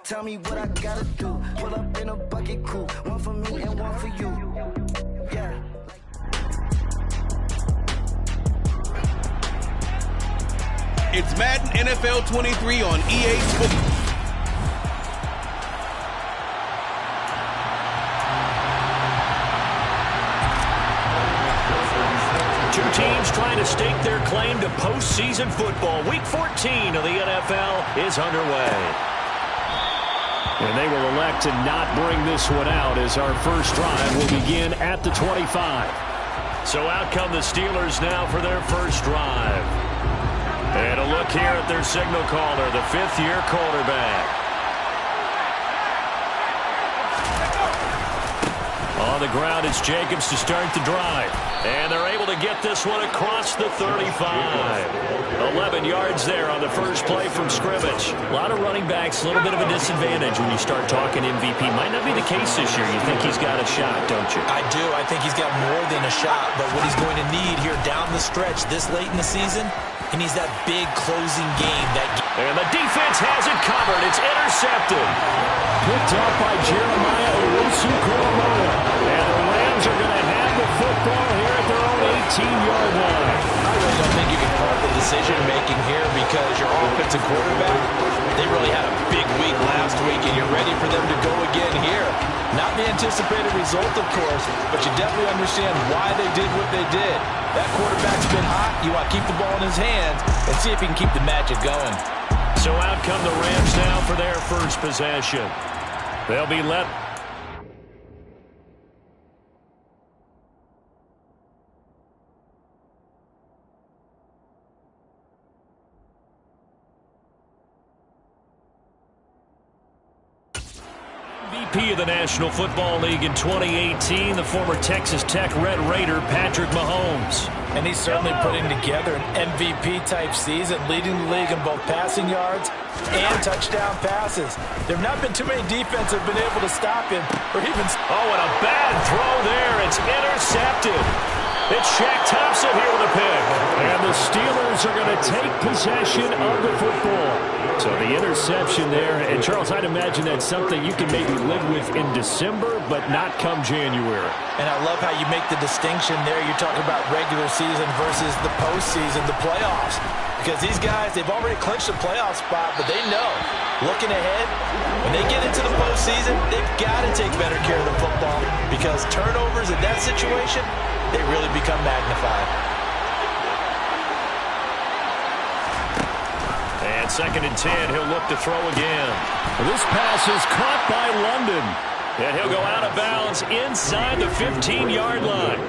Tell me what I gotta do. Pull up in a bucket crew. One for me and one for you. Yeah. It's Madden NFL 23 on EA Sports. Two teams trying to stake their claim to postseason football. Week 14 of the NFL is underway. And they will elect to not bring this one out as our first drive will begin at the 25. So out come the Steelers now for their first drive. And a look here at their signal caller, the fifth-year quarterback. On the ground, it's Jacobs to start the drive. And they're able to get this one across the 35. 11 yards there on the first play from scrimmage. A lot of running backs, a little bit of a disadvantage when you start talking MVP. Might not be the case this year. You think he's got a shot, don't you? I do. I think he's got more than a shot. But what he's going to need here down the stretch this late in the season, he needs that big closing game. And the defense has it covered. It's intercepted. Picked up by Jeremiah Owusu-Koramoah. And the Rams are going to have the football here at their own 18-yard line. I really don't think you can call the decision-making here because your offensive quarterback, they really had a big week last week, and you're ready for them to go again here. Not the anticipated result, of course, but you definitely understand why they did what they did. That quarterback's been hot. You want to keep the ball in his hands and see if he can keep the magic going. So out come the Rams now for their first possession. They'll be let. MVP of the National Football League in 2018, the former Texas Tech Red Raider, Patrick Mahomes. And he's certainly putting together an MVP-type season, leading the league in both passing yards and touchdown passes. There have not been too many defenses have been able to stop him or even... Oh, and a bad throw there. It's intercepted. It's Shaq Thompson here with a pick. And the Steelers are going to take possession of the football. So the interception there. And, Charles, I'd imagine that's something you can maybe live with in December, but not come January. And I love how you make the distinction there. You're talking about regular season versus the postseason, the playoffs. Because these guys, they've already clinched a playoff spot, but they know, looking ahead, when they get into the postseason, they've got to take better care of the football because turnovers in that situation, they really become magnified. And 2nd and 10, he'll look to throw again. This pass is caught by London. And he'll go out of bounds inside the 15-yard line.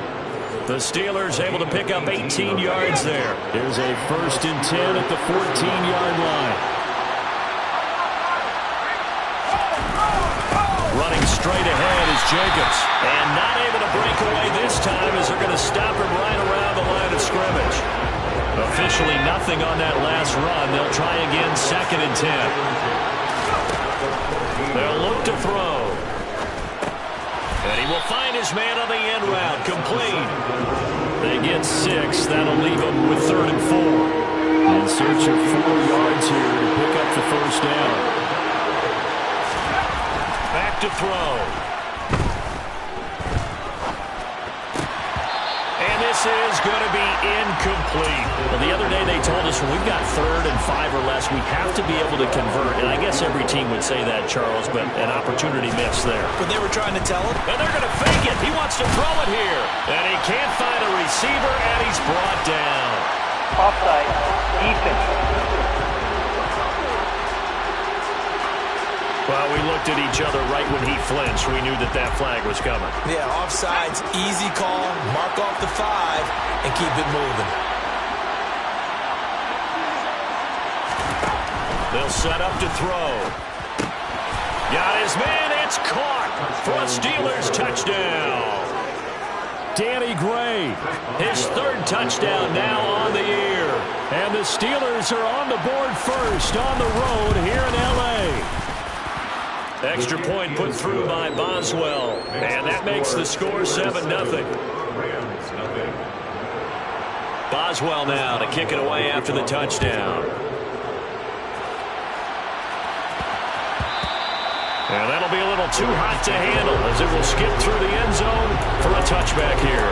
The Steelers able to pick up 18 yards there. Here's a 1st and 10 at the 14-yard line. Running straight ahead is Jacobs. And not able to break away this time as they're going to stop him right around the line of scrimmage. Officially nothing on that last run. They'll try again 2nd and 10. They'll look to throw. And he will find his man on the end route. Complete. They get 6. That'll leave them with 3rd and 4. In search of 4 yards here to pick up the first down. Back to throw. And this is going to be incomplete. Well, the other day they told us when we've got 3rd and 5 or less, we have to be able to convert. And I guess every team would say that, Charles, but an opportunity missed there. But they were trying to tell him. And they're going to fake it. He wants to throw it here. And he can't find a receiver, and he's brought down. Offside. Defense. Well, we looked at each other right when he flinched. We knew that that flag was coming. Yeah, offsides, easy call, mark off the 5, and keep it moving. They'll set up to throw. Got his man, it's caught for a Steelers touchdown. Danny Gray, his 3rd touchdown now on the year. And the Steelers are on the board first on the road here in L.A. Extra point put through by Boswell. And that makes the score 7-0. Boswell now to kick it away after the touchdown. And that'll be a little too hot to handle as it will skip through the end zone for a touchback here.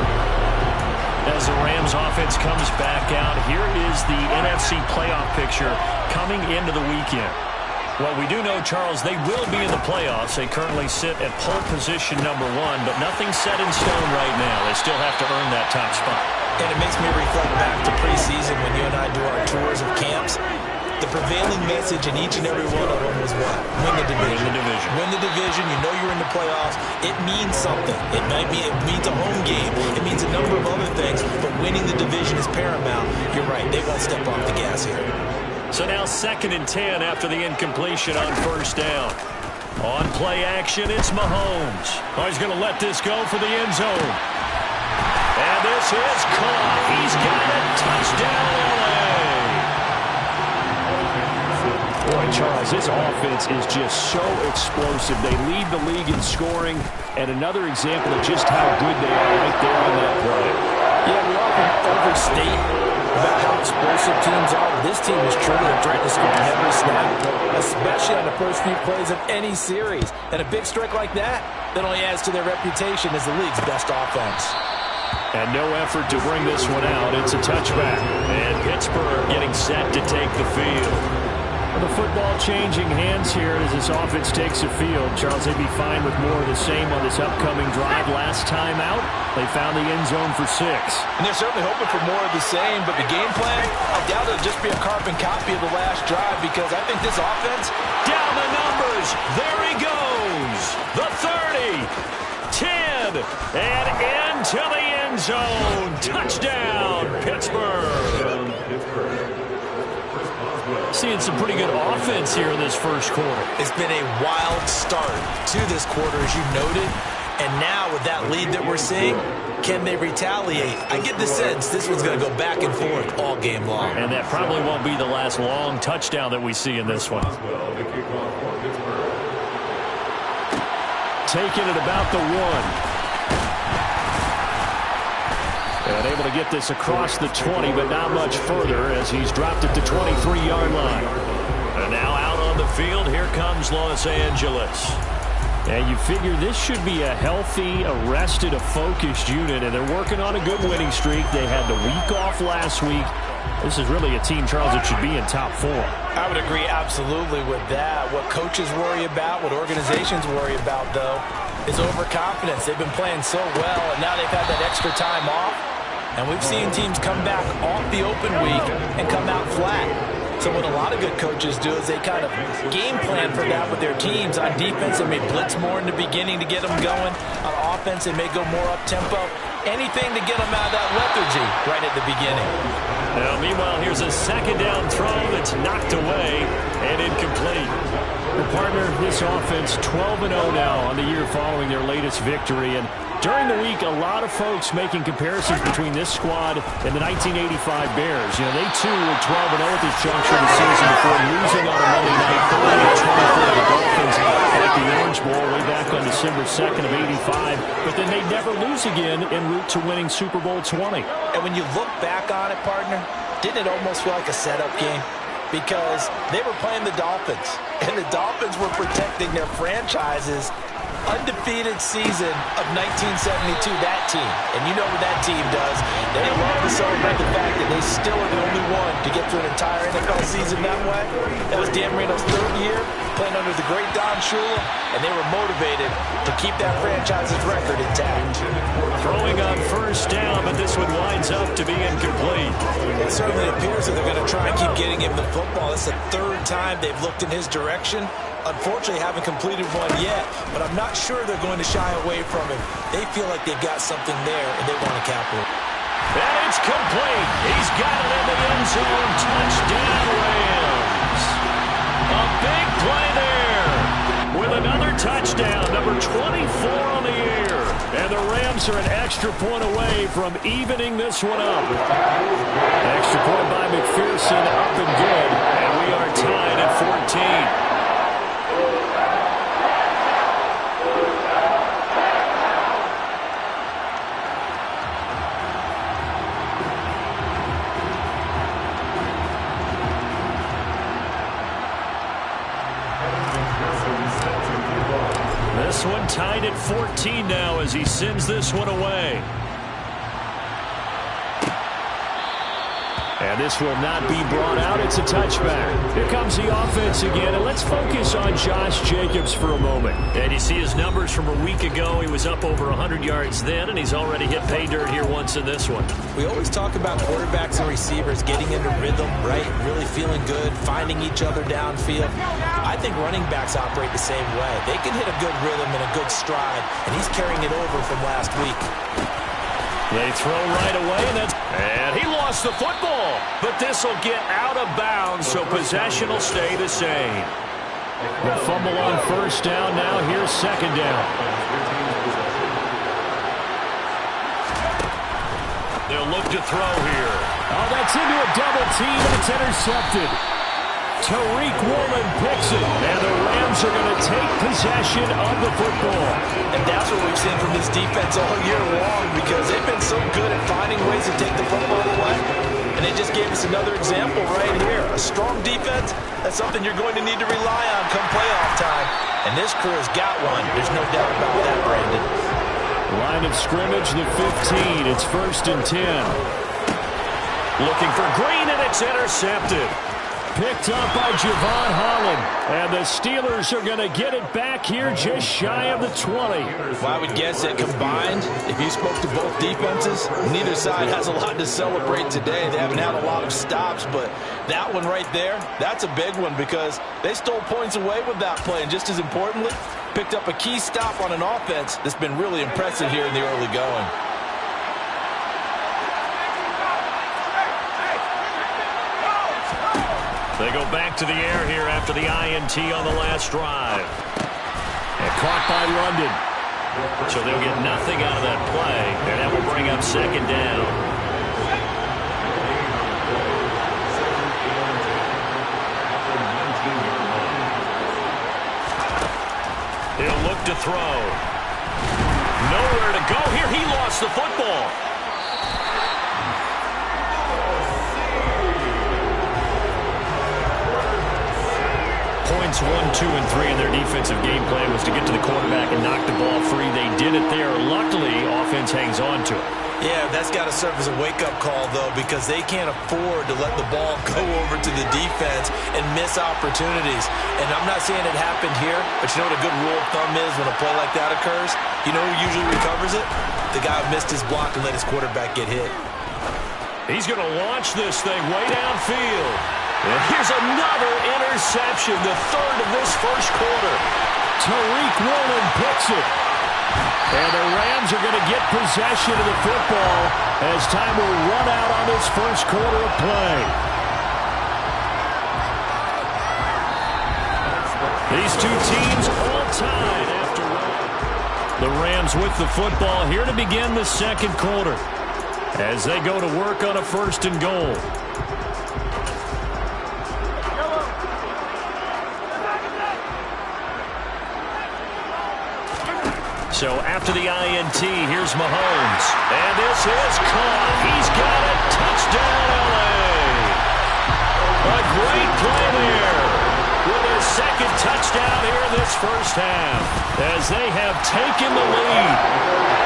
As the Rams offense comes back out, here is the NFC playoff picture coming into the weekend. Well, we do know, Charles, they will be in the playoffs. They currently sit at pole position number 1, but nothing's set in stone right now. They still have to earn that top spot. And it makes me reflect back to preseason when you and I do our tours of camps. The prevailing message in each and every one of them was what? Win the division. Win the division. Win the division. You know you're in the playoffs. It means something. It means a home game. It means a number of other things, but winning the division is paramount. You're right. They won't step off the gas here. So now 2nd and 10 after the incompletion on first down. On play action, it's Mahomes. Oh, he's going to let this go for the end zone. And this is caught. He's got it. Touchdown, LA. Boy, Charles, this offense is just so explosive. They lead the league in scoring, and another example of just how good they are right there on that play. Yeah, we often overstate about how explosive teams are. This team is truly a threat to score every snap, especially on the first few plays of any series. And a big strike like that only adds to their reputation as the league's best offense. And no effort to bring this one out. It's a touchback. And Pittsburgh getting set to take the field. The football changing hands here as this offense takes the field. Charles, they'd be fine with more of the same on this upcoming drive. Last time out, they found the end zone for 6. And they're certainly hoping for more of the same, but the game plan, I doubt it'll just be a carbon copy of the last drive because I think this offense... Down the numbers. There he goes. The 30, 10, and into the end zone. Touchdown, Pittsburgh. Seeing some pretty good offense here in this first quarter. It's been a wild start to this quarter, as you noted. And now with that lead that we're seeing, can they retaliate? I get the sense this one's going to go back and forth all game long. And that probably won't be the last long touchdown that we see in this one. Taking it about the 1. And able to get this across the 20, but not much further as he's dropped it to 23-yard line. And now out on the field, here comes Los Angeles. And you figure this should be a healthy, arrested, a focused unit, and they're working on a good winning streak. They had the week off last week. This is really a team, Charles, that should be in top 4. I would agree absolutely with that. What coaches worry about, what organizations worry about, though, is overconfidence. They've been playing so well, and now they've had that extra time off. And we've seen teams come back off the open week and come out flat. So what a lot of good coaches do is they kind of game plan for that with their teams. On defense, they may blitz more in the beginning to get them going. On offense, they may go more up-tempo. Anything to get them out of that lethargy right at the beginning. Now, meanwhile, here's a 2nd down throw that's knocked away and incomplete. The partner, this offense 12-0 now on the year following their latest victory. And during the week, a lot of folks making comparisons between this squad and the 1985 Bears. You know, they too were 12-0 at this juncture of the season before losing on a Monday night 30-24 to the Dolphins at the Orange Bowl way back on December 2nd of '85. But then they never lose again en route to winning Super Bowl 20. And when you look back on it, partner, didn't it almost feel like a setup game? Because they were playing the Dolphins, and the Dolphins were protecting their franchise's undefeated season of 1972, that team. And you know what that team does. They love to celebrate the fact that they still are the only one to get through an entire NFL season that way. That was Dan Marino's 3rd year, playing under the great Don Shula, and they were motivated to keep that franchise's record intact. Throwing on first down, but this one winds up to be incomplete. It certainly appears that they're going to try and keep getting him the football. It's the 3rd time they've looked in his direction. Unfortunately, haven't completed one yet, but I'm not sure they're going to shy away from him. They feel like they've got something there, and they want to capitalize. And it's complete. He's got it in the end zone. Touchdown, Rams. A big play there with another touchdown, number 24 on the year. And the Rams are an extra point away from evening this one up. Extra point by McPherson, up and good. And we are tied at 14. This one tied at 14 now as he sends this one away. And this will not be brought out. It's a touchback. Here comes the offense again, and let's focus on Josh Jacobs for a moment. And you see his numbers from a week ago. He was up over 100 yards then, and he's already hit pay dirt here once in this one. We always talk about quarterbacks and receivers getting into rhythm, right? Really feeling good, finding each other downfield. I think running backs operate the same way. They can hit a good rhythm and a good stride, and he's carrying it over from last week. They throw right away, and he lost the football. But this will get out of bounds, so possession will stay the same. The fumble on first down. Now here's second down. They'll look to throw here. Oh, that's into a double team, and it's intercepted. Tariq Woolen picks it, and the Rams are going to take possession of the football. And that's what we've seen from this defense all year long, because they've been so good at finding ways to take the football away. And they just gave us another example right here. A strong defense, that's something you're going to need to rely on come playoff time. And this crew has got one. There's no doubt about that, Brandon. Line of scrimmage, the 15. It's 1st and 10. Looking for Green, and it's intercepted. Picked up by Javon Holland. And the Steelers are going to get it back here just shy of the 20. Well, I would guess that combined, if you spoke to both defenses, neither side has a lot to celebrate today. They haven't had a lot of stops, but that one right there, that's a big one because they stole points away with that play. And just as importantly, picked up a key stop on an offense that's been really impressive here in the early going. They go back to the air here after the INT on the last drive. And caught by London. So they'll get nothing out of that play, and that will bring up second down. He'll look to throw. Nowhere to go here. He lost the football. Points 1, 2, and 3 in their defensive game plan was to get to the quarterback and knock the ball free. They did it there. Luckily, offense hangs on to it. Yeah, that's got to serve as a wake-up call, though, because they can't afford to let the ball go over to the defense and miss opportunities. And I'm not saying it happened here, but you know what a good rule of thumb is when a play like that occurs? You know who usually recovers it? The guy who missed his block and let his quarterback get hit. He's going to launch this thing way downfield. And here's another interception, the third of this first quarter. Tariq Woolen picks it. And the Rams are going to get possession of the football as time will run out on this first quarter of play. These two teams all tied after one. The Rams with the football here to begin the second quarter as they go to work on a 1st and goal. So after the INT, here's Mahomes. And this is caught. He's got it. Touchdown, L.A. A great play there with his second touchdown here in this first half as they have taken the lead.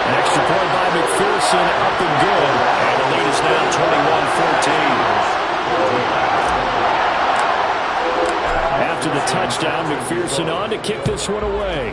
An extra point by McPherson up and good. And the lead is now 21-14. After the touchdown, McPherson on to kick this one away.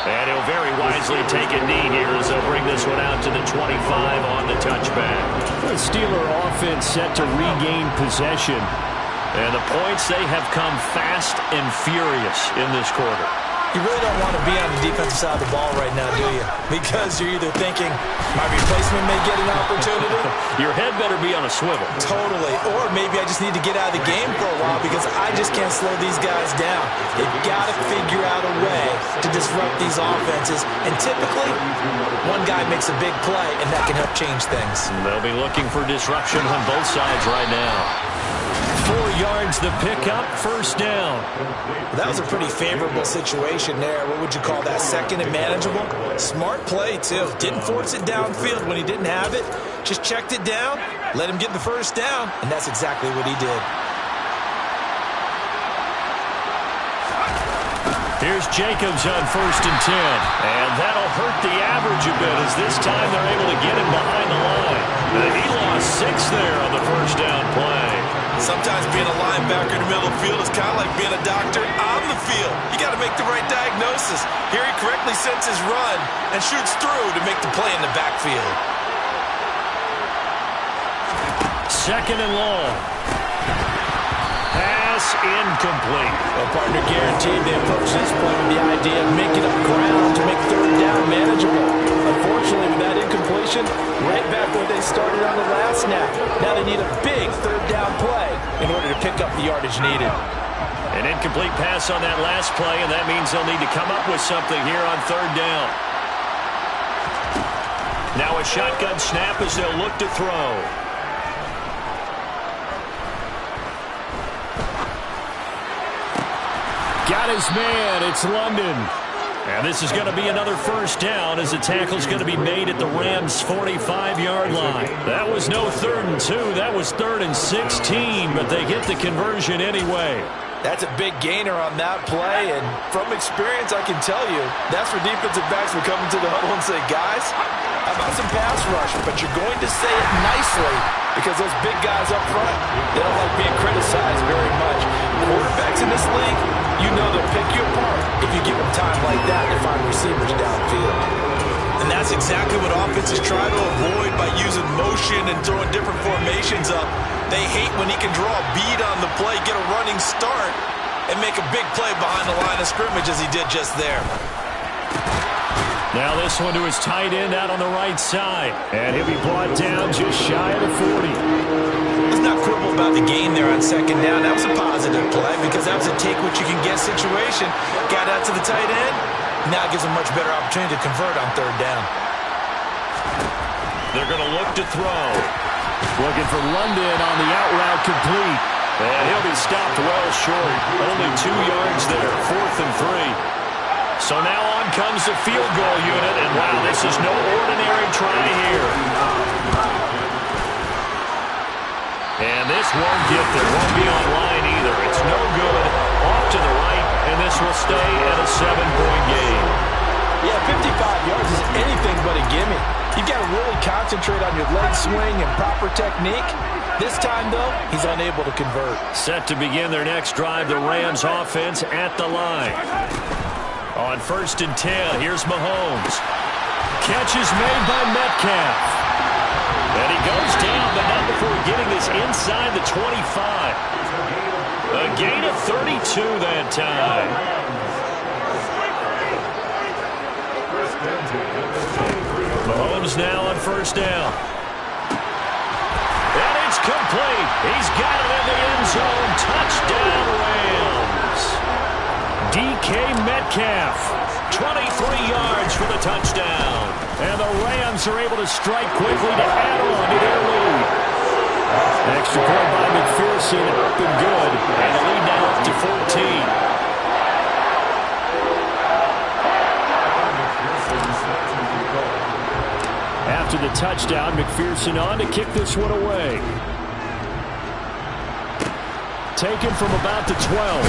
And he'll very wisely take a knee here as they'll bring this one out to the 25 on the touchback. The Steeler offense set to regain possession. And the points, they have come fast and furious in this quarter. You really don't want to be on the defensive side of the ball right now, do you? Because you're either thinking, my replacement may get an opportunity. Your head better be on a swivel. Totally. Or maybe I just need to get out of the game for a while because I just can't slow these guys down. They've got to figure out a way to disrupt these offenses. And typically, one guy makes a big play, and that can help change things. They'll be looking for disruption on both sides right now. 4 yards the pickup, 1st down. That was a pretty favorable situation there. What would you call that? Second and manageable? Smart play, too. Didn't force it downfield when he didn't have it. Just checked it down, let him get the 1st down, and that's exactly what he did. Here's Jacobs on 1st and 10. And that'll hurt the average a bit as this time they're able to get him behind the line. He lost 6 there on the first down play. Sometimes being a linebacker in the middle of the field is kind of like being a doctor on the field. You got to make the right diagnosis. Here he correctly sets his run and shoots through to make the play in the backfield. 2nd and long. Pass incomplete. Well, partner, guaranteed they approach this point with the idea of making up ground to make 3rd down manageable. Unfortunately, with that incompletion, right back where they started on the last snap. Now they need a big 3rd down play in order to pick up the yardage needed. An incomplete pass on that last play, and that means they'll need to come up with something here on 3rd down. Now a shotgun snap as they'll look to throw. Got his man. It's London. And this is going to be another 1st down as the tackle's going to be made at the Rams' 45-yard line. That was no 3rd and 2. That was 3rd and 16, but they get the conversion anyway. That's a big gainer on that play, and from experience, I can tell you, that's where defensive backs will come into the huddle and say, guys, how about some pass rush? But you're going to say it nicely because those big guys up front, they don't like being criticized very much. Quarterbacks in this league, you know they'll pick you apart if you give them time like that to find receivers downfield. And that's exactly what offenses try to avoid by using motion and throwing different formations up. They hate when he can draw a bead on the play, get a running start, and make a big play behind the line of scrimmage as he did just there. Now this one to his tight end out on the right side. And he'll be brought down just shy of the 40. Let's not quibble about the gain there on 2nd down. That was a positive play because that was a take-what-you-can-get situation. Got out to the tight end. Now gives him a much better opportunity to convert on 3rd down. They're going to look to throw. Looking for London on the out route complete. And he'll be stopped well short. Only 2 yards there, 4th and 3. So now on comes the field goal unit. And wow, this is no ordinary try here. And this won't get there. Won't be online either. It's no good. Off to the right. And this will stay at a 7-point game. Yeah, 55 yards is anything but a gimme. You've got to really concentrate on your leg swing and proper technique. This time, though, he's unable to convert. Set to begin their next drive, the Rams offense at the line. On 1st and 10, here's Mahomes. Catch is made by Metcalf. And he goes down, but not before getting this inside the 25. A gain of 32 that time. Mahomes now on 1st down. And it's complete. He's got it in the end zone. Touchdown, Rams. DK Metcalf, 23 yards for the touchdown. And the Rams are able to strike quickly to add on to their lead. Extra point by McPherson, up and good. And the lead now up to 14. After the touchdown, McPherson on to kick this one away. Taken from about the 12.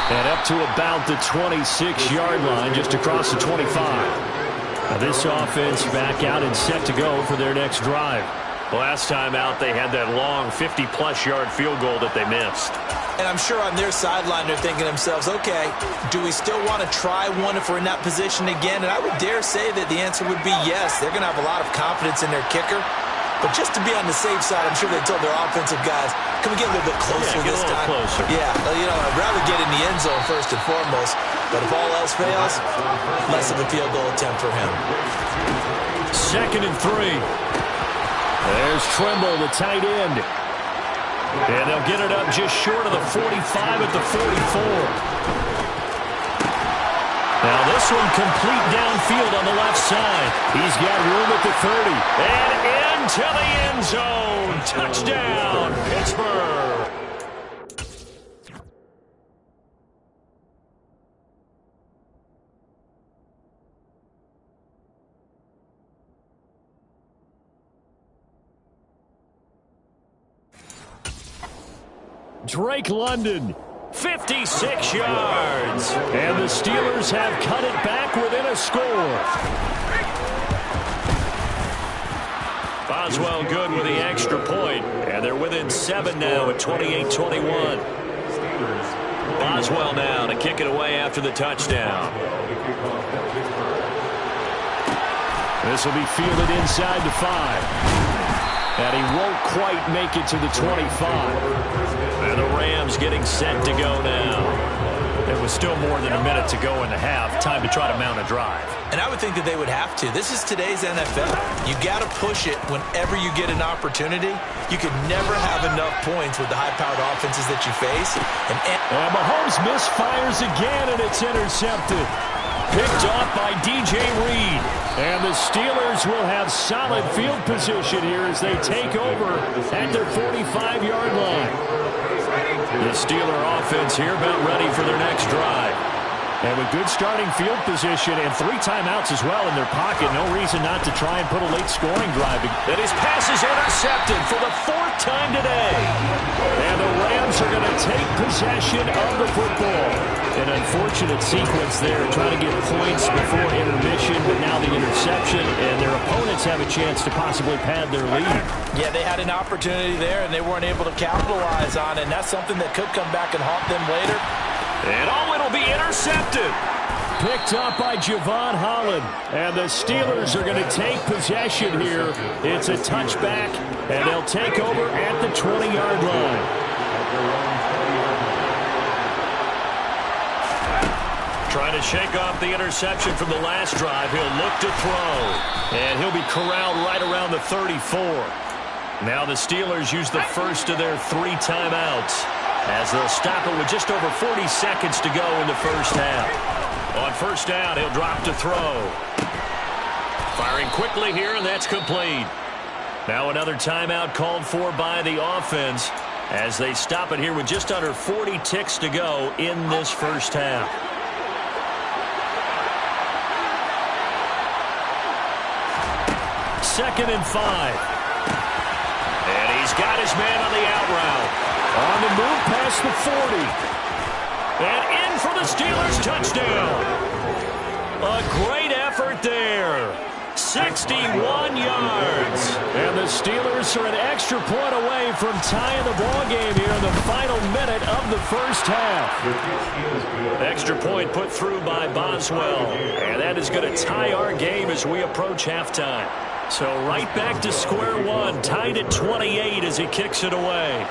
And up to about the 26-yard line, just across the 25. Now this offense back out and set to go for their next drive. Last time out, they had that long 50-plus yard field goal that they missed. And I'm sure on their sideline they're thinking to themselves, okay, do we still want to try one if we're in that position again? And I would dare say that the answer would be yes. They're going to have a lot of confidence in their kicker. But just to be on the safe side, I'm sure they told their offensive guys, can we get a little bit closer this time? Closer. Yeah, you know, I'd rather get in the end zone first and foremost. But if all else fails, less of a field goal attempt for him. 2nd and 3. There's Trimble, the tight end. And they'll get it up just short of the 45 at the 44. Now this one complete downfield on the left side. He's got room at the 30. And into the end zone. Touchdown, Pittsburgh. Drake London, 56 yards. And the Steelers have cut it back within a score. Boswell good with the extra point, and they're within 7 now at 28-21. Boswell now to kick it away after the touchdown. This will be fielded inside the 5. And he won't quite make it to the 25. And the Rams getting set to go now. There was still more than a minute to go in the half. Time to try to mount a drive. And I would think that they would have to. This is today's NFL. You got to push it whenever you get an opportunity. You could never have enough points with the high-powered offenses that you face. And Mahomes misfires again, and it's intercepted. Picked off by DJ Reed. And the Steelers will have solid field position here as they take over at their 45-yard line. The Steeler offense here about ready for their next drive. And with good starting field position and 3 timeouts as well in their pocket, no reason not to try and put a late scoring drive. And his pass is intercepted for the 4th time today. And the Rams are going to take possession of the football. An unfortunate sequence there, trying to get points before intermission, but now the interception, and their opponents have a chance to possibly pad their lead. Yeah, they had an opportunity there, and they weren't able to capitalize on it, and that's something that could come back and haunt them later. And it'll be intercepted. Picked up by Javon Holland. And the Steelers are going to take possession here. It's a touchback, and they'll take over at the 20-yard line. Trying to shake off the interception from the last drive. He'll look to throw. And he'll be corralled right around the 34. Now the Steelers use the first of their 3 timeouts, as they'll stop it with just over 40 seconds to go in the first half. On first down, he'll drop to throw. Firing quickly here, and that's complete. Now another timeout called for by the offense as they stop it here with just under 40 ticks to go in this first half. Second and 5. And he's got his man on the out route. On the move past the 40. And in for the Steelers touchdown. A great effort there. 61 yards. And the Steelers are an extra point away from tying the ball game here in the final minute of the first half. Extra point put through by Boswell. And that is going to tie our game as we approach halftime. So right back to square one, tied at 28 as he kicks it away.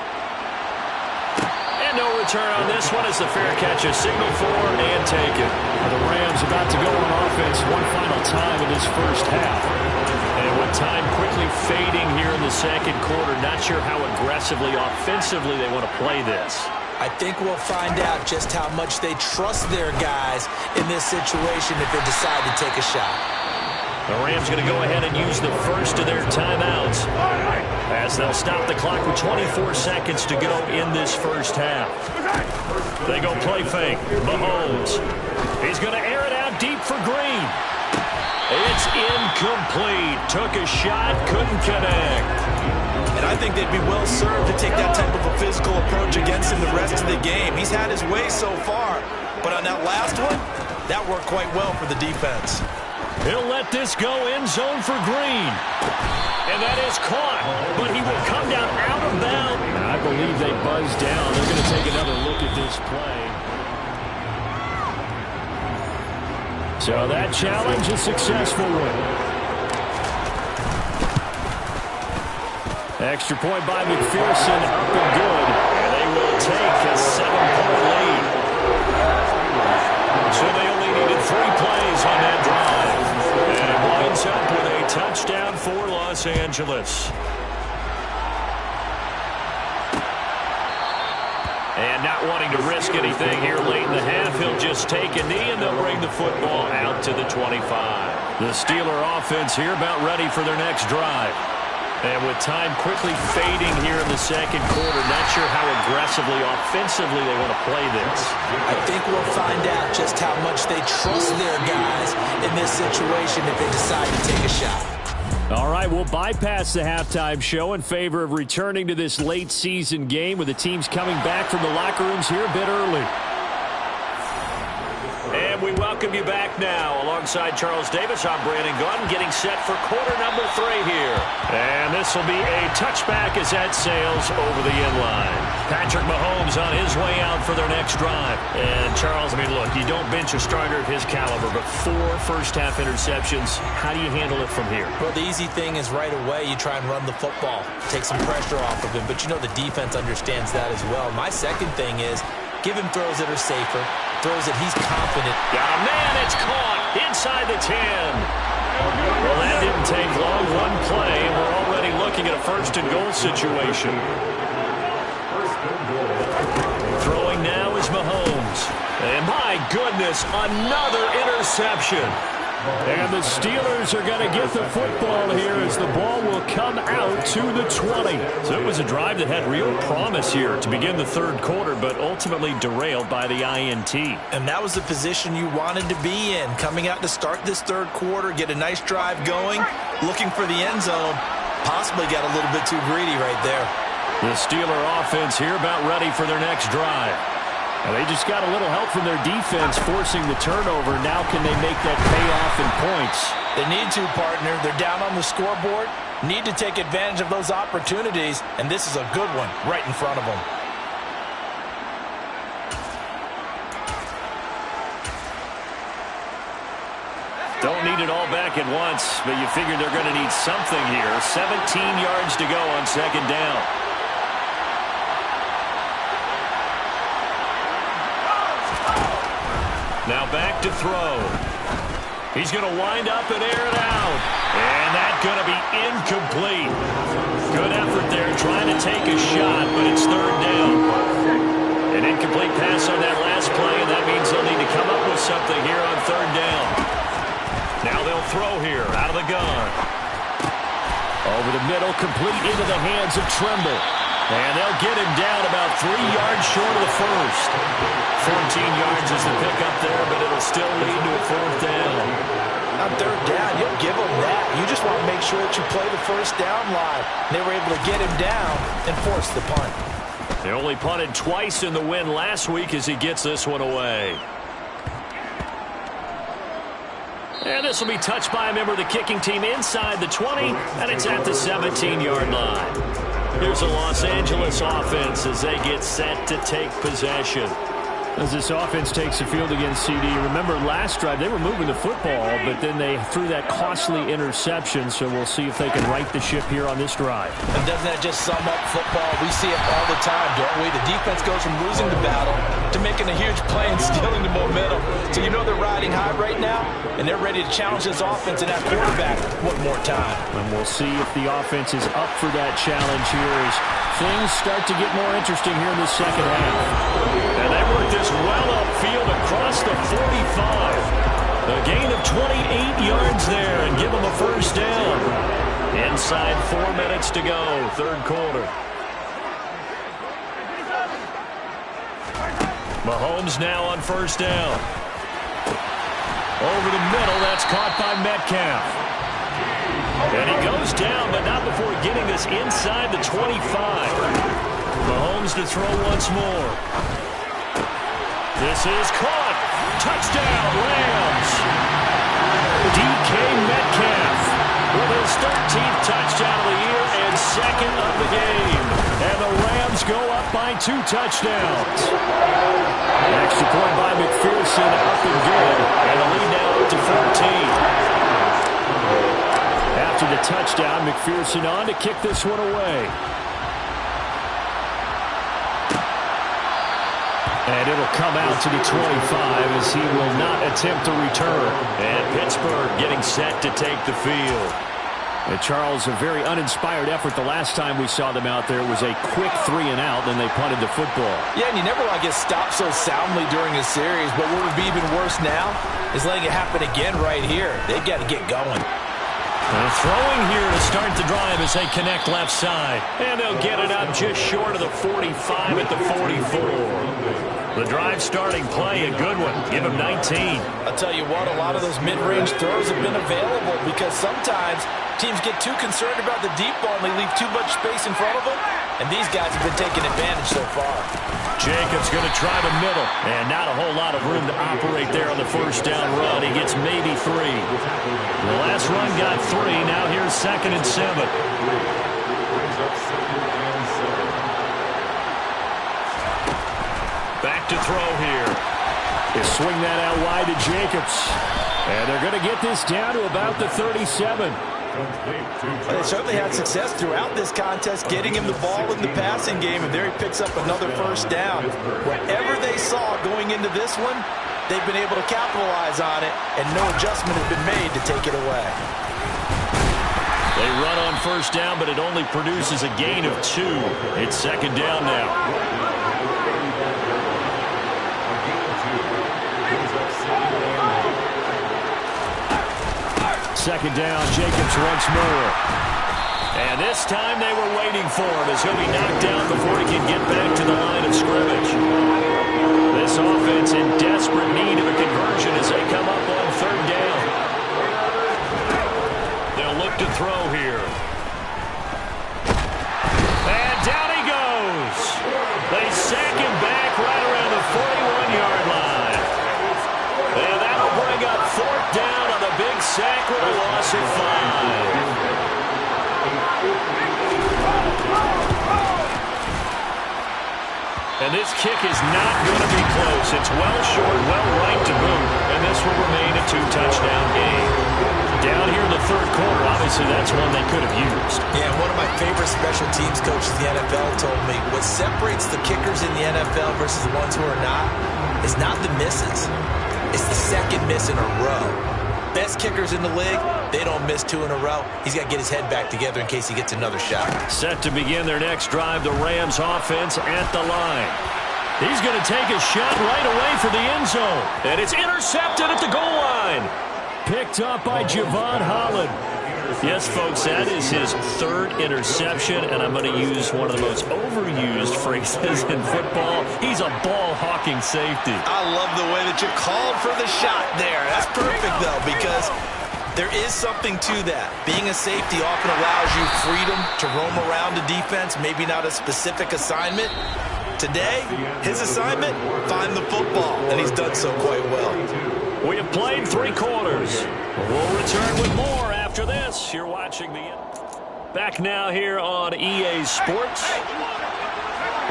And no return on this one as the fair catch is signaled for and taken. The Rams about to go on offense one final time in this first half. And with time quickly fading here in the second quarter, not sure how aggressively, offensively they want to play this. I think we'll find out just how much they trust their guys in this situation if they decide to take a shot. The Rams going to go ahead and use the first of their timeouts as they'll stop the clock with 24 seconds to go in this first half. They go play fake. Mahomes. He's going to air it out deep for Green. It's incomplete. Took a shot, couldn't connect. And I think they'd be well served to take that type of a physical approach against him the rest of the game. He's had his way so far, but on that last one, that worked quite well for the defense. He'll let this go end zone for Green. And that is caught, but he will come down out of bounds. I believe they buzzed down. They're going to take another look at this play. So that challenge is a successful one. Extra point by McPherson, up and good. And they will take a 7-point lead. So they only needed 3 plays on that drive. And it winds up with a touchdown for Los Angeles. And not wanting to risk anything here late in the half, he'll just take a knee and they'll bring the football out to the 25. The Steeler offense here about ready for their next drive. And with time quickly fading here in the second quarter, not sure how aggressively, offensively they want to play this. I think we'll find out just how much they trust their guys in this situation if they decide to take a shot. All right, we'll bypass the halftime show in favor of returning to this late season game with the teams coming back from the locker rooms here a bit early. And we welcome you back now. Alongside Charles Davis, I'm Brandon Gaudin, getting set for quarter number 3 here. And this will be a touchback as that sails over the end line. Patrick Mahomes on his way out for their next drive. And Charles, I mean, look, you don't bench a starter of his caliber, but 4 first-half interceptions. How do you handle it from here? Well, the easy thing is right away you try and run the football, take some pressure off of him. But you know the defense understands that as well. My second thing is give him throws that are safer, throws that he's confident. Got a man, it's caught inside the 10. Well, that didn't take long. One play, and we're already looking at a first-and-goal situation. Throwing now is Mahomes. And my goodness, another interception. And the Steelers are going to get the football here as the ball will come out to the 20. So it was a drive that had real promise here to begin the third quarter, but ultimately derailed by the INT. And that was the position you wanted to be in, coming out to start this third quarter, get a nice drive going, looking for the end zone. Possibly got a little bit too greedy right there. The Steeler offense here about ready for their next drive. And they just got a little help from their defense forcing the turnover. Now can they make that pay off in points? They need to, partner. They're down on the scoreboard. Need to take advantage of those opportunities, and this is a good one right in front of them. Don't need it all back at once, but you figure they're going to need something here. 17 yards to go on second down. Now back to throw. He's going to wind up and air it out. And that's going to be incomplete. Good effort there trying to take a shot, but it's third down. An incomplete pass on that last play, and that means they'll need to come up with something here on third down. Now they'll throw here out of the gun. Over the middle, complete into the hands of Trimble. And they'll get him down about 3 yards short of the first. 14 yards is the pickup there, but it'll still lead to a fourth down. On third down, you'll give them that. You just want to make sure that you play the first down line. They were able to get him down and force the punt. They only punted twice in the win last week as he gets this one away. And this will be touched by a member of the kicking team inside the 20, and it's at the 17-yard line. Here's a Los Angeles offense as they get set to take possession. As this offense takes the field against CD, remember last drive they were moving the football, but then they threw that costly interception, so we'll see if they can right the ship here on this drive. And doesn't that just sum up football? We see it all the time, don't we? The defense goes from losing the battle to making a huge play and stealing the momentum. So you know they're riding high right now, and they're ready to challenge this offense and that quarterback one more time. And we'll see if the offense is up for that challenge here as things start to get more interesting here in the second half. And they work this well upfield across the 45. A gain of 28 yards there and give them a first down. Inside 4 minutes to go, third quarter. Mahomes now on first down. Over the middle, that's caught by Metcalf. And he goes down, but not before getting this inside the 25. Mahomes to throw once more. This is caught. Touchdown, Rams. DK Metcalf with his 13th touchdown of the year and second of the game. And the Rams go up by 2 touchdowns. An extra point by McPherson up and good. And the lead now up to 14. After the touchdown, McPherson on to kick this one away. And it'll come out to the 25 as he will not attempt to return. And Pittsburgh getting set to take the field. And Charles, a very uninspired effort the last time we saw them out there. It was a quick 3-and-out, then they punted the football. Yeah, and you never want to get stopped so soundly during a series, but what would be even worse now is letting it happen again right here. They've got to get going. And throwing here to start the drive as they connect left side. And they'll get it up just short of the 45 at the 44. The drive starting play, a good one. Give him 19. I'll tell you what, a lot of those mid-range throws have been available because sometimes teams get too concerned about the deep ball and they leave too much space in front of them, and these guys have been taking advantage so far. Jacobs going to try the middle, and not a whole lot of room to operate there on the first down run. He gets maybe 3. The last run got 3. Now here's 2nd and 7. Back to throw here. They swing that out wide to Jacobs. And they're going to get this down to about the 37. They certainly had success throughout this contest getting him the ball in the passing game, and there he picks up another first down. Whatever they saw going into this one, they've been able to capitalize on it, and no adjustment has been made to take it away. They run on first down, but it only produces a gain of 2. It's 2nd down now. Second down, Jacobs once more. And this time they were waiting for him as he'll be knocked down before he can get back to the line of scrimmage. This offense in desperate need of a conversion as they come up on 3rd down. They'll look to throw here. And down he goes. They sack him back right around the 41-yard line. And that'll bring up 4th down on the big sack with a loss of 5. And this kick is not going to be close. It's well short, well right to boot, and this will remain a 2-touchdown game. Down here in the 3rd quarter, obviously that's one they could have used. Yeah, one of my favorite special teams coaches in the NFL told me what separates the kickers in the NFL versus the ones who are not is not the misses. It's the 2nd miss in a row. Best kickers in the league, they don't miss 2 in a row. He's got to get his head back together in case he gets another shot. Set to begin their next drive, the Rams offense at the line. He's going to take a shot right away for the end zone. And it's intercepted at the goal line. Picked up by Javon Holland. Yes, folks, that is his 3rd interception, and I'm going to use one of the most overused phrases in football. He's a ball-hawking safety. I love the way that you called for the shot there. That's perfect, though, because there is something to that. Being a safety often allows you freedom to roam around the defense, maybe not a specific assignment. Today, his assignment, find the football, and he's done so quite well. We have played 3 quarters. We'll return with more after this. You're watching the... Back now here on EA Sports.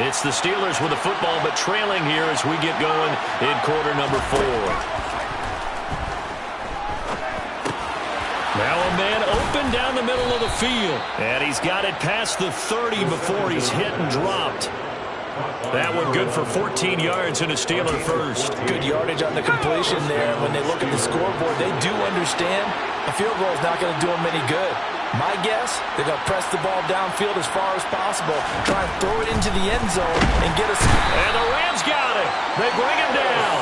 It's the Steelers with the football, but trailing here as we get going in quarter number 4. Now a man open down the middle of the field. And he's got it past the 30 before he's hit and dropped. That one good for 14 yards and a Steeler first. Good yardage on the completion there. When they look at the scoreboard, they do understand a field goal is not going to do them any good. My guess, they're going to press the ball downfield as far as possible, try and throw it into the end zone and get us. And the Rams got it. They bring him down.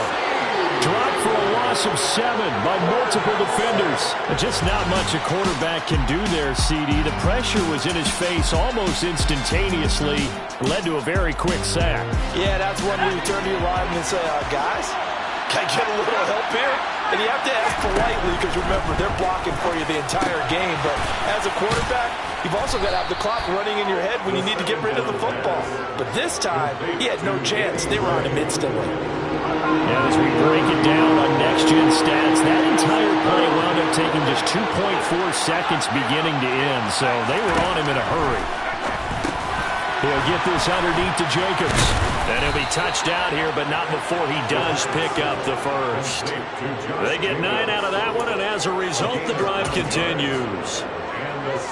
Dropped for a loss of 7 by multiple defenders. Just not much a quarterback can do there, CD. The pressure was in his face almost instantaneously. Led to a very quick sack. Yeah, that's when you turn to your lineman and say, guys, can I get a little help here? And you have to ask politely because, remember, they're blocking for you the entire game. But as a quarterback, you've also got to have the clock running in your head when you need to get rid of the football. But this time, he had no chance. They were on him instantly. And as we break it down on next-gen stats, that entire play wound up taking just 2.4 seconds beginning to end. So they were on him in a hurry. He'll get this underneath to Jacobs. And he'll be touched out here, but not before he does pick up the first. They get 9 out of that one, and as a result, the drive continues.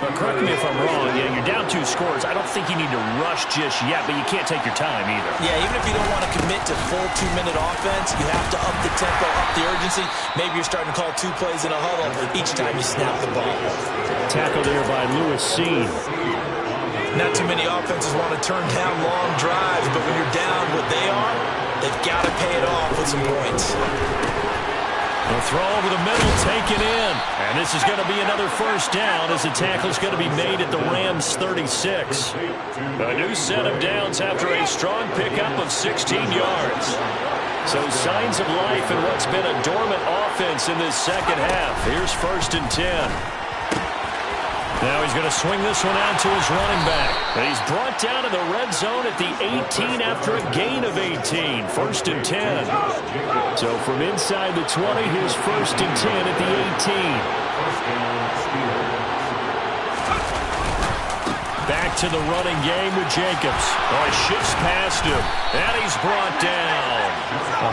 Now, correct me if I'm wrong. Yeah, you're down 2 scores. I don't think you need to rush just yet, but you can't take your time either. Yeah, even if you don't want to commit to full 2-minute offense, you have to up the tempo, up the urgency. Maybe you're starting to call 2 plays in a huddle each time you snap the ball. Tackled there by Lewis Cine. Not too many offenses want to turn down long drives, but when you're down what they are, they've got to pay it off with some points. The throw over the middle, taken in. And this is going to be another first down as the tackle's going to be made at the Rams' 36. A new set of downs after a strong pickup of 16 yards. So signs of life in what's been a dormant offense in this second half. Here's 1st and 10. Now he's going to swing this one out to his running back. And he's brought down in the red zone at the 18 after a gain of 18. 1st and 10. So from inside the 20, here's 1st and 10 at the 18. Back to the running game with Jacobs. Oh, he shifts past him. And he's brought down.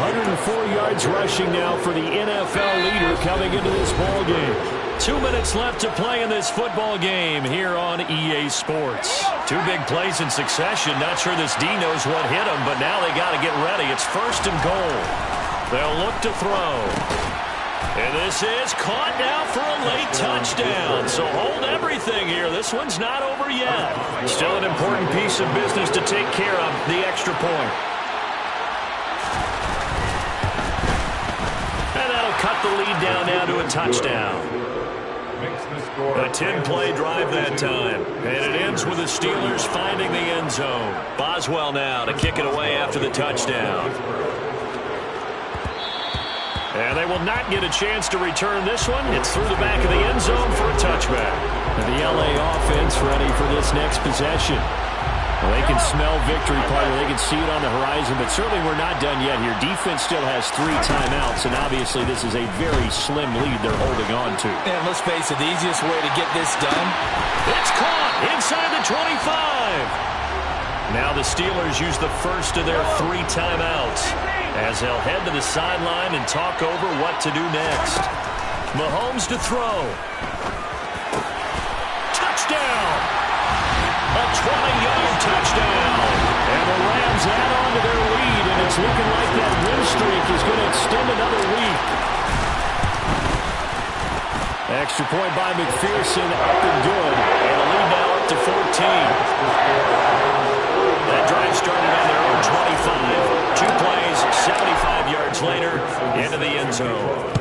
104 yards rushing now for the NFL leader coming into this ball game. 2 minutes left to play in this football game here on EA Sports. 2 big plays in succession. Not sure this D knows what hit him, but now they got to get ready. It's 1st and goal. They'll look to throw. And this is caught now for a late touchdown. So hold everything here. This one's not over yet. Still an important piece of business to take care of, the extra point. And that'll cut the lead down now to a touchdown. A 10-play drive that time. And it ends with the Steelers finding the end zone. Boswell now to kick it away after the touchdown. And they will not get a chance to return this one. It's through the back of the end zone for a touchback. And the LA offense ready for this next possession. Well, they can smell victory, partner. They can see it on the horizon, but certainly we're not done yet here. Defense still has 3 timeouts, and obviously this is a very slim lead they're holding on to. And let's face it, the easiest way to get this done. It's caught inside the 25. Now the Steelers use the first of their 3 timeouts as they'll head to the sideline and talk over what to do next. Mahomes to throw. Touchdown! A 20-yard touchdown. And the Rams add on to their lead, and it's looking like that win streak is going to extend another week. Extra point by McPherson, up and good. And the lead now up to 14. That drive started on their own 25. 2 plays, 75 yards later, into the end zone.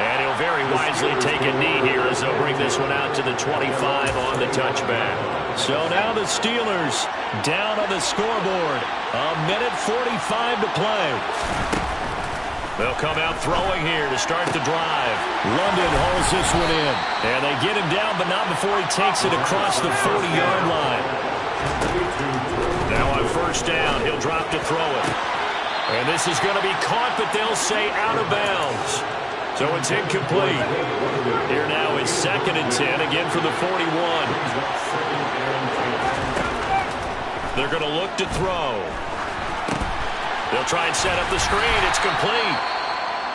And he'll very wisely take a knee here as they'll bring this one out to the 25 on the touchback. So now the Steelers down on the scoreboard. 1:45 to play. They'll come out throwing here to start the drive. London hauls this one in. And they get him down, but not before he takes it across the 40-yard line. Now on 1st down, he'll drop to throw it. And this is going to be caught, but they'll say out of bounds. So it's incomplete. Here now is 2nd and 10, again for the 41. They're going to look to throw. They'll try and set up the screen. It's complete.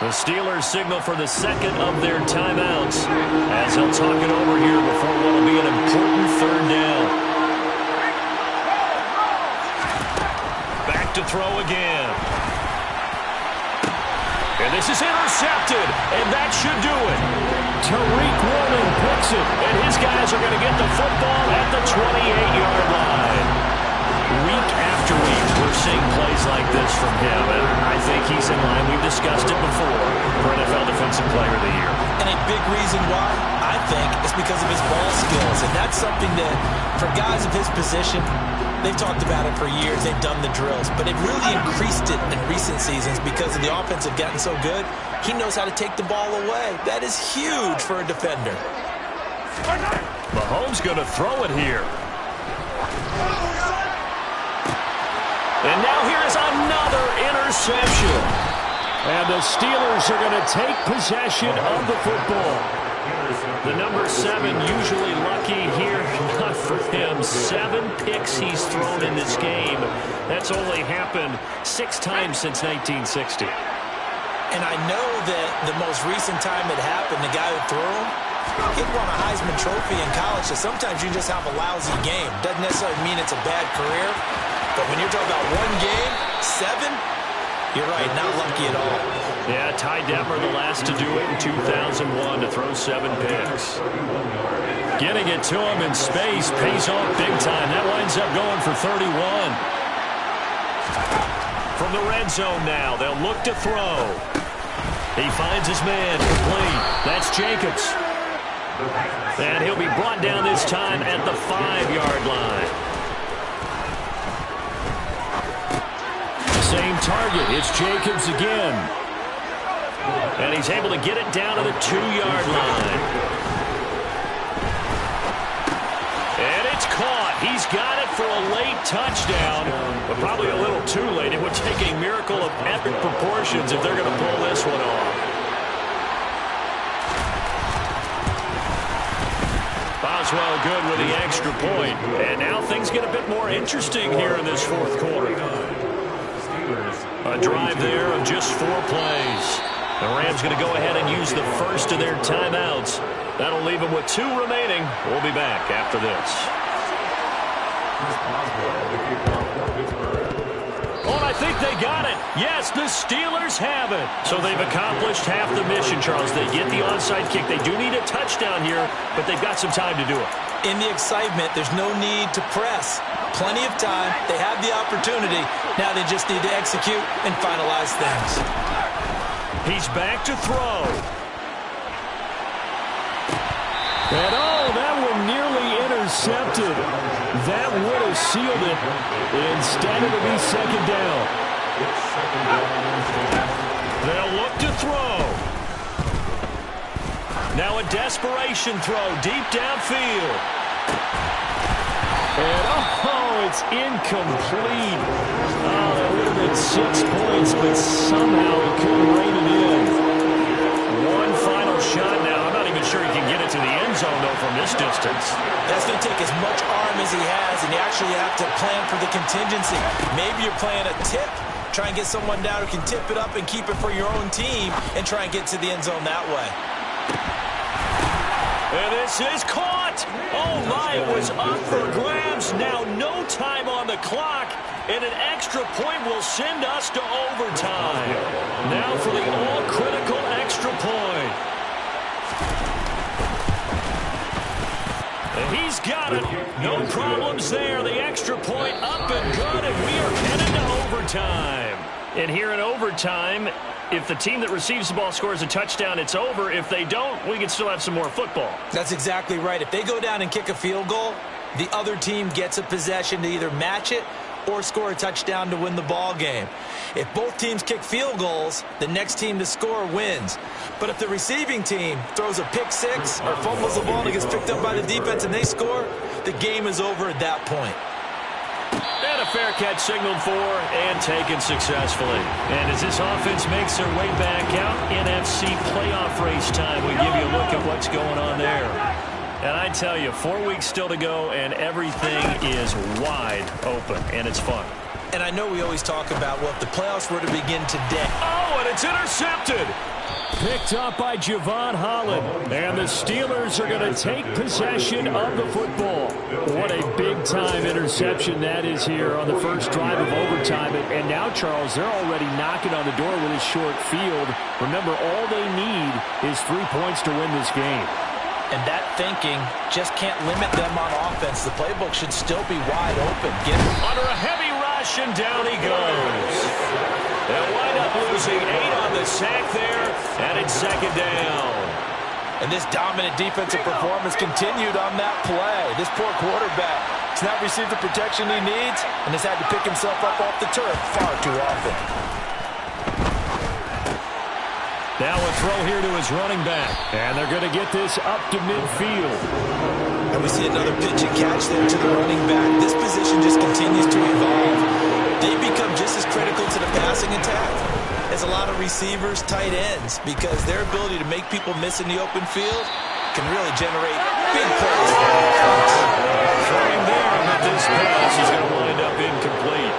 The Steelers signal for the 2nd of their timeouts as they'll talk it over here before what will be an important 3rd down. Back to throw again. And this is intercepted, and that should do it. Tariq Woolen picks it, and his guys are going to get the football at the 28-yard line. Week after week, we're seeing plays like this from him, and I think he's in line. We've discussed it before for NFL Defensive Player of the Year. And a big reason why, I think, is because of his ball skills, and that's something that, for guys of his position, they've talked about it for years. They've done the drills. But they've really increased it in recent seasons because of the offense have gotten so good. He knows how to take the ball away. That is huge for a defender. Mahomes going to throw it here. And now here is another interception. And the Steelers are going to take possession of the football. The number 7 usually lucky here. Not for him. 7 picks he's thrown in this game. That's only happened 6 times since 1960. And I know that the most recent time it happened, the guy who threw him, he won a Heisman Trophy in college. So sometimes you just have a lousy game. Doesn't necessarily mean it's a bad career. But when you're talking about 1 game, 7, you're right, not lucky at all. Yeah, Ty Detmer, the last to do it in 2001 to throw 7 picks. Getting it to him in space pays off big time. That winds up going for 31. From the red zone now, they'll look to throw. He finds his man complete. That's Jacobs. And he'll be brought down this time at the 5-yard line. Same target. It's Jacobs again. And he's able to get it down to the 2-yard line. And it's caught. He's got it for a late touchdown, but probably a little too late. It would take a miracle of epic proportions if they're going to pull this one off. Boswell good with the extra point. And now things get a bit more interesting here in this fourth quarter. A drive there of just 4 plays. The Rams going to go ahead and use the first of their timeouts. That'll leave them with 2 remaining. We'll be back after this. Oh, I think they got it. Yes, the Steelers have it. So they've accomplished half the mission, Charles. They get the onside kick. They do need a touchdown here, but they've got some time to do it. In the excitement, there's no need to press. Plenty of time. They have the opportunity. Now they just need to execute and finalize things. He's back to throw. And oh, that one nearly intercepted. That would have sealed it. Instead, it'll be second down. They'll look to throw. Now a desperation throw deep downfield. And oh, it's incomplete. Oh, that would have been 6 points, but somehow he couldn't rein it in. One final shot now. I'm not even sure he can get it to the end zone, though, from this distance. That's going to take as much arm as he has, and you actually have to plan for the contingency. Maybe you're playing a tip. Try and get someone down who can tip it up and keep it for your own team and try and get to the end zone that way. And this is caught. Oh, my, it was up for grabs. Now no time on the clock, and an extra point will send us to overtime. Now for the all-critical extra point. And he's got it. No problems there. The extra point up and good, and we are headed to overtime. And here in overtime, if the team that receives the ball scores a touchdown, it's over. If they don't, we can still have some more football. That's exactly right. If they go down and kick a field goal, the other team gets a possession to either match it or score a touchdown to win the ball game. If both teams kick field goals, the next team to score wins. But if the receiving team throws a pick six or fumbles the ball and it gets picked up by the defense and they score, the game is over at that point. And a fair catch signaled for and taken successfully. And as this offense makes their way back out, NFC playoff race time, we give you a look at what's going on there. And I tell you, 4 weeks still to go, and everything is wide open, and it's fun. And I know we always talk about, well, if the playoffs were to begin today. Oh, and it's intercepted. Picked up by Javon Holland. And the Steelers are going to take possession of the football. What a big-time interception that is here on the first drive of overtime. And now, Charles, they're already knocking on the door with a short field. Remember, all they need is 3 points to win this game. And that thinking just can't limit them on offense. The playbook should still be wide open. Under a heavy rush, and down he goes. They'll wind up losing 8 on the sack there, and it's second down. And this dominant defensive performance continued on that play. This poor quarterback has not received the protection he needs and has had to pick himself up off the turf far too often. Now a throw here to his running back. And they're going to get this up to midfield. And we see another pitch and catch there to the running back. This position just continues to evolve. They become just as critical to the passing attack as a lot of receivers, tight ends, because their ability to make people miss in the open field can really generate big plays. Throwing there, but this pass is going to wind up incomplete.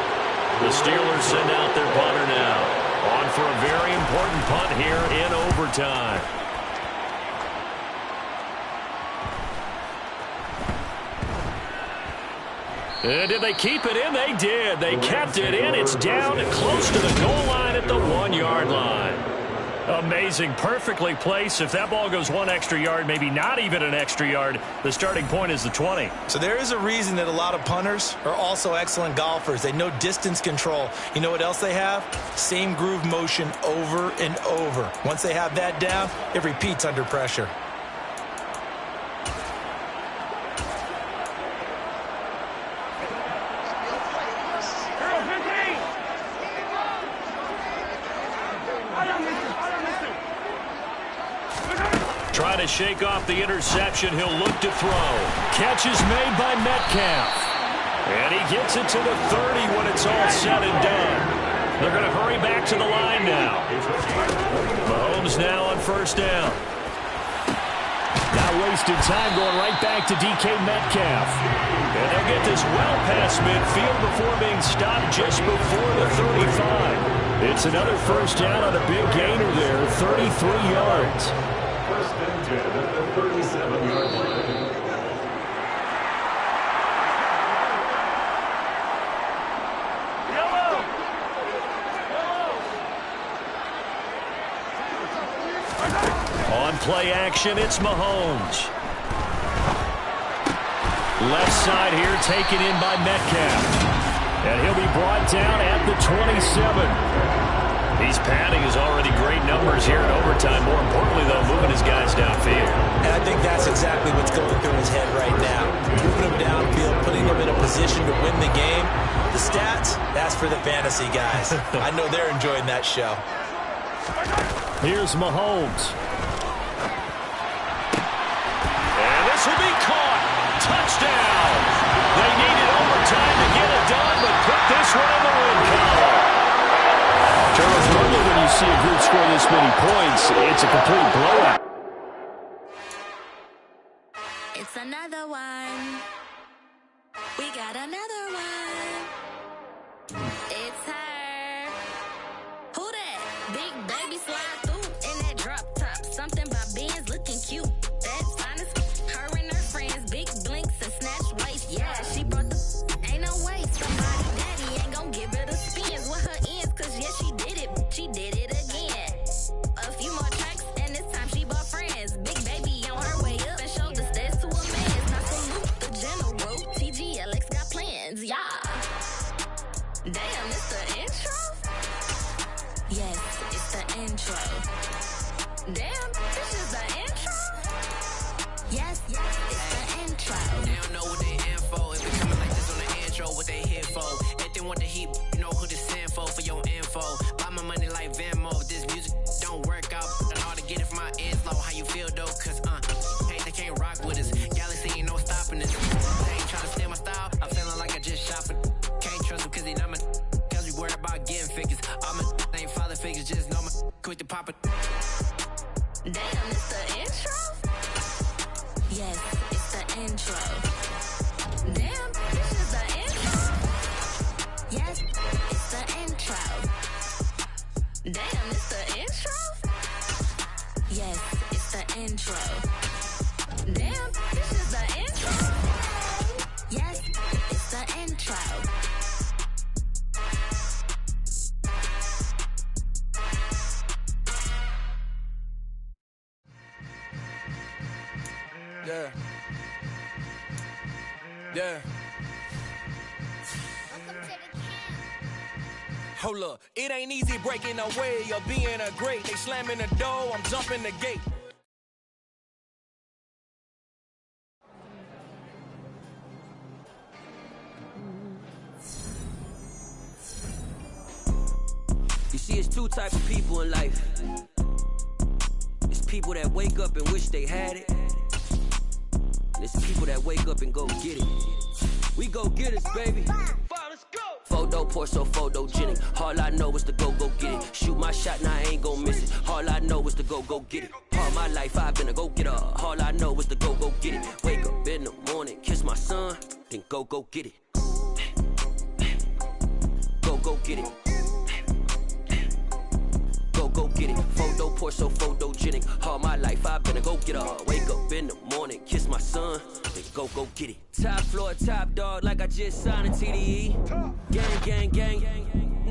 The Steelers send out their punter now. On for a very important punt here in overtime. Did they keep it in? They did. They kept it in. It's down close to the goal line at the 1-yard line. Amazing. Perfectly placed. If that ball goes one extra yard, maybe not even an extra yard, the starting point is the 20. So there is a reason that a lot of punters are also excellent golfers. They know distance control. You know what else they have? Same groove motion over and over. Once they have that down, it repeats under pressure. Trying to shake off the interception. He'll look to throw. Catch is made by Metcalf. And he gets it to the 30 when it's all said and done. They're going to hurry back to the line now. Mahomes now on first down. Not wasting time, going right back to DK Metcalf. And they'll get this well past midfield before being stopped just before the 35. It's another first down on a big gainer there, 33 yards. First and 10 at the 37-yard line. On play action, it's Mahomes. Left side here taken in by Metcalf. And he'll be brought down at the 27. He's padding his already great numbers here in overtime. More importantly, though, moving his guys downfield. And I think that's exactly what's going through his head right now. Moving him downfield, putting him in a position to win the game. The stats, that's for the fantasy guys. I know they're enjoying that show. Here's Mahomes. And this will be caught. Touchdown. They needed overtime to get it done, but put this one in the win column. Charles, normally when you see a group score this many points, it's a complete blowout. It's another one. We got another one. It's her. Who that? Big baby slide through in that drop top. Something about Benz looking cute. That's honest. Her and her friends, big blinks and snatch waist. Yeah, she brought the ain't no way. Somebody daddy ain't gonna give her the spins with her ends, cause yeah, she did it. She did it again. A few more tracks and this time she bought friends. Big baby on her way up and showed the stairs to a man's. Now salute the general. TGLX got plans, yeah. Damn, it's the intro? Yes, it's the intro. Damn, this is the intro? Yes, it's the intro. They don't know what they info. If they coming like this on the intro, what they here for? If they want the heat, you know who to send for your info. Buy my money like Venmo. If this music don't work out, I ought to get it from my ears low. How you feel though? Cause hey, they can't rock with us. Galaxy ain't no stopping this. They ain't trying to steal my style. I'm feeling like I just shopping. Can't trust them cause they not my. Cause we worried about getting figures. All my ain't father figures, just know my quick to pop it. Damn, it's the intro? Yes, it's the intro. Damn, this is the intro? Yes, it's the intro. Damn, it's the intro? Yes, it's the intro. Damn, this is the intro? Yes, it's the intro. Yeah. Yeah. Hold up, it ain't easy breaking away or being a great. They slamming the door, I'm jumping the gate. You see, it's two types of people in life. It's people that wake up and wish they had it. And it's people that wake up and go get it. We go get it, baby. Photo, Porso, photogenic. All I know is to go get it. Shoot my shot, now I ain't gon' miss it. All I know is to go get it. All my life I've been a go-getter. All I know is to go get it. Wake up in the morning, kiss my son, then go get it. Go get it. Go get it. Photo, Porso, photogenic. All my life I've been a go-getter. Wake up in the morning, kiss my son, then go get it. Top floor, top dog, like I just signed a TDE. Gang, gang, gang.